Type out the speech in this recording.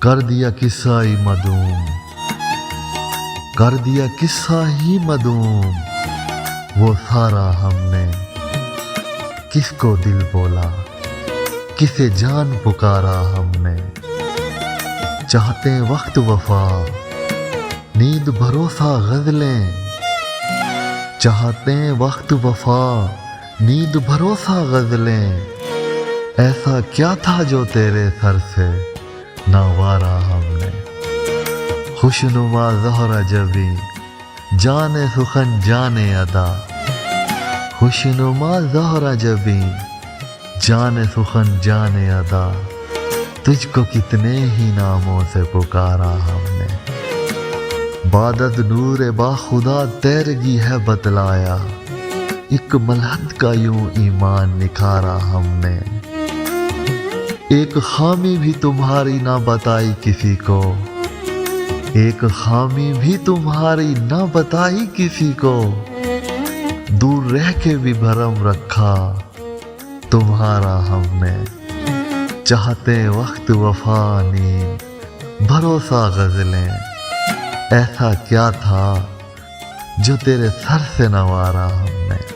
कर दिया किस्सा ही मधूम, कर दिया किस्सा ही मधूम। वो सारा हमने किसको दिल बोला, किसे जान पुकारा हमने। चाहते वक्त वफा, नींद भरोसा गजलें। चाहते वक्त वफा, नींद भरोसा गजलें। ऐसा क्या था जो तेरे सर से ना वारा हमने। खुशनुमा ज़हरा जबी, जाने सुखन जाने अदा। खुशनुमा ज़हरा जबी, जाने सुखन जाने अदा। तुझको कितने ही नामों से पुकारा हमने। बादत नूर बाखुदा तैरगी है बतलाया। एक मलहद का यूं ईमान निखारा हमने। एक खामी भी तुम्हारी ना बताई किसी को, एक खामी भी तुम्हारी ना बताई किसी को। दूर रह के भी भरम रखा तुम्हारा हमने। चाहते वक्त वफा, नींद भरोसा गजलें। ऐसा क्या था जो तेरे सर से नवारा हमने।